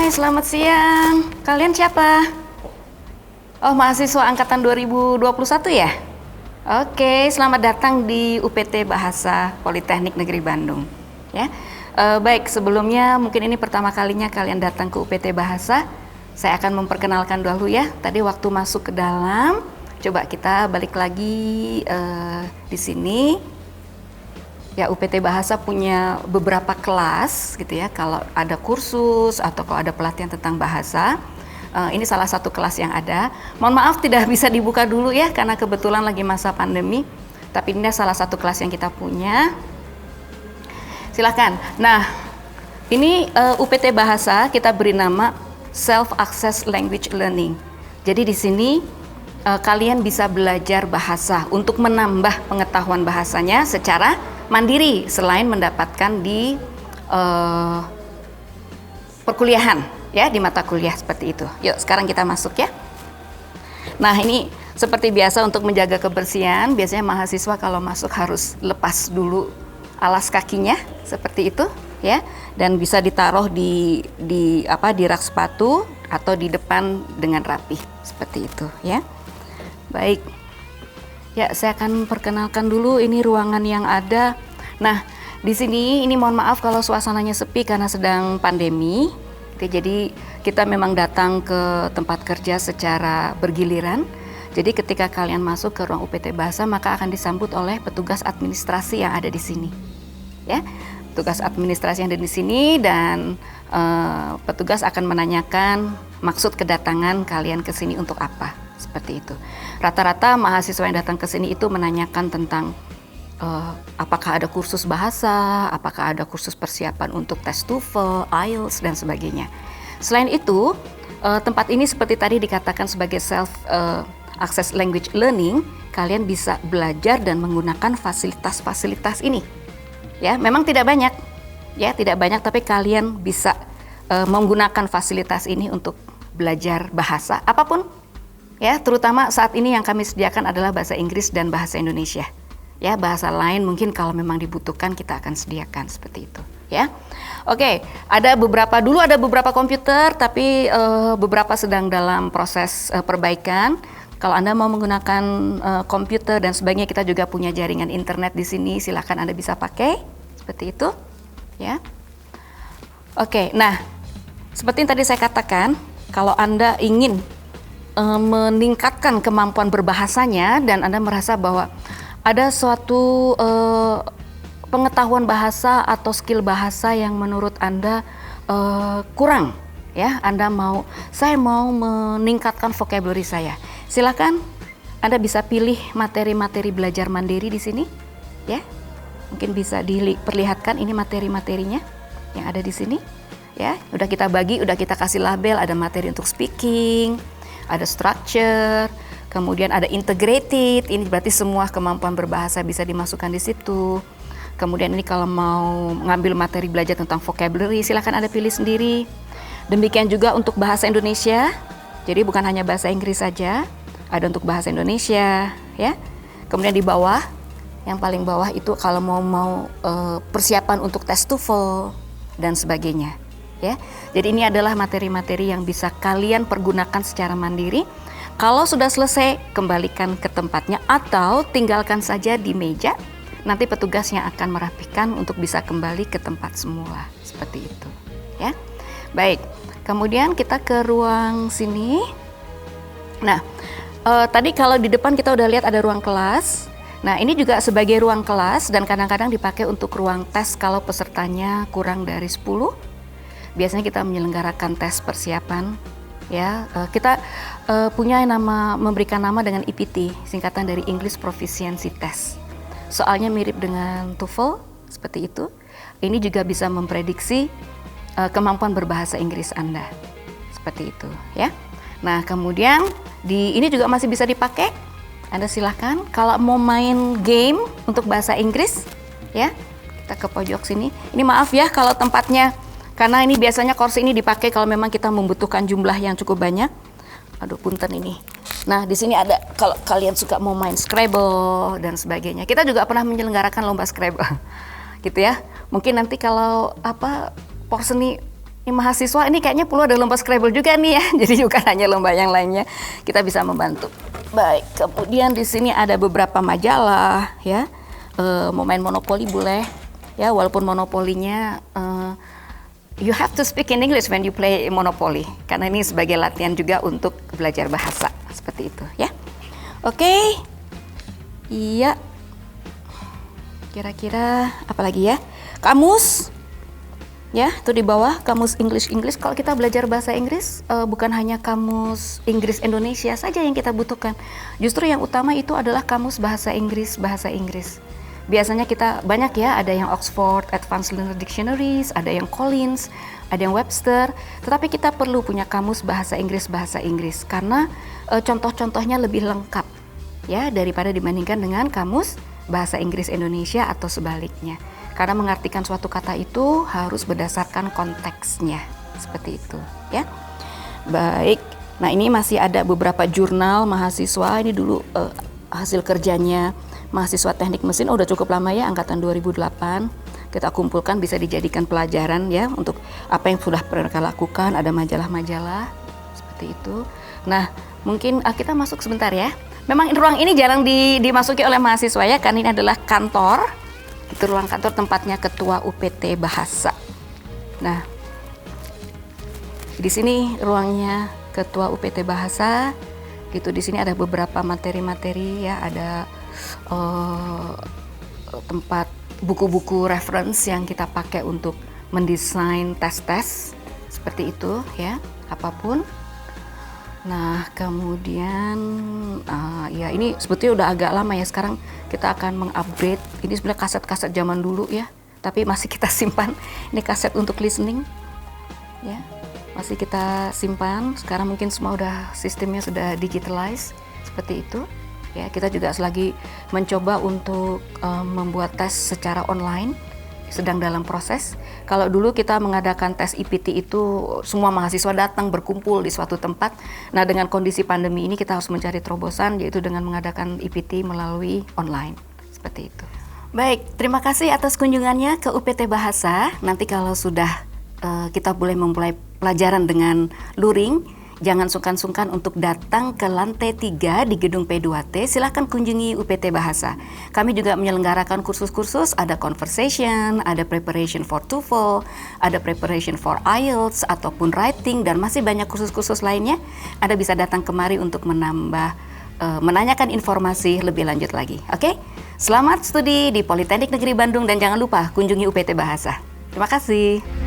Hai, selamat siang. Kalian siapa? Oh, mahasiswa angkatan 2021 ya? Oke, selamat datang di UPT Bahasa Politeknik Negeri Bandung. Ya, baik. Sebelumnya mungkin ini pertama kalinya kalian datang ke UPT Bahasa. Saya akan memperkenalkan dulu ya. Tadi waktu masuk ke dalam, coba kita balik lagi di sini. Ya, UPT Bahasa punya beberapa kelas gitu ya. Kalau ada kursus atau kalau ada pelatihan tentang bahasa, ini salah satu kelas yang ada. Mohon maaf tidak bisa dibuka dulu ya karena kebetulan lagi masa pandemi. Tapi ini salah satu kelas yang kita punya. Silakan. Nah, ini UPT Bahasa kita beri nama Self Access Language Learning. Jadi di sini kalian bisa belajar bahasa untuk menambah pengetahuan bahasanya secara mandiri selain mendapatkan di perkuliahan ya, di mata kuliah seperti itu. Yuk sekarang kita masuk ya. Nah, ini seperti biasa untuk menjaga kebersihan, biasanya mahasiswa kalau masuk harus lepas dulu alas kakinya seperti itu ya, dan bisa ditaruh di rak sepatu atau di depan dengan rapi seperti itu ya. Baik. Ya, saya akan perkenalkan dulu ini ruangan yang ada. Nah, di sini ini mohon maaf kalau suasananya sepi karena sedang pandemi. Jadi kita memang datang ke tempat kerja secara bergiliran. Jadi ketika kalian masuk ke ruang UPT Bahasa maka akan disambut oleh petugas administrasi yang ada di sini. Ya, petugas administrasi yang ada di sini dan petugas akan menanyakan maksud kedatangan kalian ke sini untuk apa. Seperti itu. Rata-rata mahasiswa yang datang ke sini itu menanyakan tentang apakah ada kursus bahasa, apakah ada kursus persiapan untuk tes TOEFL, IELTS dan sebagainya. Selain itu, tempat ini seperti tadi dikatakan sebagai self access language learning, kalian bisa belajar dan menggunakan fasilitas-fasilitas ini. Ya, memang tidak banyak. Ya, tidak banyak tapi kalian bisa menggunakan fasilitas ini untuk belajar bahasa apapun. Ya, terutama saat ini yang kami sediakan adalah bahasa Inggris dan bahasa Indonesia. Ya, bahasa lain mungkin kalau memang dibutuhkan kita akan sediakan seperti itu. Ya, oke. Ada beberapa komputer, tapi beberapa sedang dalam proses perbaikan. Kalau Anda mau menggunakan komputer dan sebagainya, kita juga punya jaringan internet di sini. Silakan Anda bisa pakai seperti itu. Ya, oke. Nah, seperti yang tadi saya katakan, kalau Anda ingin meningkatkan kemampuan berbahasanya dan Anda merasa bahwa ada suatu pengetahuan bahasa atau skill bahasa yang menurut Anda kurang ya, saya mau meningkatkan vocabulary saya. Silakan Anda bisa pilih materi-materi belajar mandiri di sini ya. Mungkin bisa diperlihatkan ini materi-materinya yang ada di sini ya. Udah kita bagi, udah kita kasih label, ada materi untuk speaking, ada structure, kemudian ada integrated, ini berarti semua kemampuan berbahasa bisa dimasukkan di situ. Kemudian ini kalau mau ngambil materi belajar tentang vocabulary, silakan Anda pilih sendiri. Demikian juga untuk bahasa Indonesia, jadi bukan hanya bahasa Inggris saja, ada untuk bahasa Indonesia, ya. Kemudian di bawah, yang paling bawah itu kalau mau persiapan untuk tes TOEFL dan sebagainya. Ya, jadi ini adalah materi-materi yang bisa kalian pergunakan secara mandiri. Kalau sudah selesai, kembalikan ke tempatnya atau tinggalkan saja di meja. Nanti petugas yang akan merapikan untuk bisa kembali ke tempat semula. Seperti itu. Ya, baik. Kemudian kita ke ruang sini. Nah, tadi kalau di depan kita udah lihat ada ruang kelas. Nah, ini juga sebagai ruang kelas dan kadang-kadang dipakai untuk ruang tes kalau pesertanya kurang dari 10. Biasanya kita menyelenggarakan tes persiapan ya. Kita punya memberikan nama dengan EPT, singkatan dari English Proficiency Test. Soalnya mirip dengan TOEFL seperti itu. Ini juga bisa memprediksi kemampuan berbahasa Inggris Anda. Seperti itu ya. Nah, kemudian ini juga masih bisa dipakai. Anda silahkan kalau mau main game untuk bahasa Inggris ya. Kita ke pojok sini. Ini maaf ya kalau tempatnya, karena ini biasanya kursi ini dipakai kalau memang kita membutuhkan jumlah yang cukup banyak. Aduh, punten ini. Nah, di sini ada kalau kalian suka mau main Scrabble dan sebagainya. Kita juga pernah menyelenggarakan lomba Scrabble. Gitu ya. Mungkin nanti kalau Porseni Ini mahasiswa ini kayaknya perlu ada lomba Scrabble juga nih ya. Jadi bukan hanya lomba yang lainnya, kita bisa membantu. Baik, kemudian di sini ada beberapa majalah ya. Mau main monopoli boleh ya, walaupun monopolinya you have to speak in English when you play Monopoly, karena ini sebagai latihan juga untuk belajar bahasa, seperti itu ya. Oke, iya. Kira-kira apa lagi ya? Kamus, ya, itu di bawah kamus English. Kalau kita belajar bahasa Inggris, bukan hanya kamus Inggris Indonesia saja yang kita butuhkan. Justru yang utama itu adalah kamus bahasa Inggris. Biasanya kita banyak ya, ada yang Oxford Advanced Learner Dictionaries, ada yang Collins, ada yang Webster, tetapi kita perlu punya kamus bahasa Inggris karena contoh-contohnya lebih lengkap ya daripada dibandingkan dengan kamus bahasa Inggris Indonesia atau sebaliknya. Karena mengartikan suatu kata itu harus berdasarkan konteksnya, seperti itu ya. Baik, nah ini masih ada beberapa jurnal mahasiswa, ini dulu hasil kerjanya mahasiswa teknik mesin, udah cukup lama ya, angkatan 2008. Kita kumpulkan, bisa dijadikan pelajaran ya untuk apa yang sudah mereka lakukan. Ada majalah-majalah seperti itu. Nah, mungkin kita masuk sebentar ya. Memang ruang ini jarang dimasuki oleh mahasiswa ya, karena ini adalah kantor. Itu ruang kantor tempatnya ketua UPT Bahasa. Nah, di sini ruangnya ketua UPT Bahasa. Gitu, di sini ada beberapa materi-materi ya, ada tempat buku-buku reference yang kita pakai untuk mendesain tes-tes seperti itu ya, apapun. Nah, kemudian ya ini sebetulnya udah agak lama ya, sekarang kita akan mengupgrade. Ini sebenarnya kaset-kaset zaman dulu ya, tapi masih kita simpan. Ini kaset untuk listening ya, masih kita simpan. Sekarang mungkin semua sistemnya sudah digitalized seperti itu. Ya, kita juga lagi mencoba untuk membuat tes secara online, sedang dalam proses. Kalau dulu kita mengadakan tes IPT itu semua mahasiswa datang berkumpul di suatu tempat. Nah, dengan kondisi pandemi ini kita harus mencari terobosan, yaitu dengan mengadakan IPT melalui online, seperti itu. Baik, terima kasih atas kunjungannya ke UPT Bahasa. Nanti kalau sudah kita mulai pelajaran dengan luring, jangan sungkan-sungkan untuk datang ke lantai 3 di gedung P2T. Silahkan kunjungi UPT Bahasa. Kami juga menyelenggarakan kursus-kursus, ada conversation, ada preparation for TOEFL, ada preparation for IELTS ataupun writing, dan masih banyak kursus-kursus lainnya. Anda bisa datang kemari untuk menanyakan informasi lebih lanjut lagi. Oke? Selamat studi di Politeknik Negeri Bandung dan jangan lupa kunjungi UPT Bahasa. Terima kasih.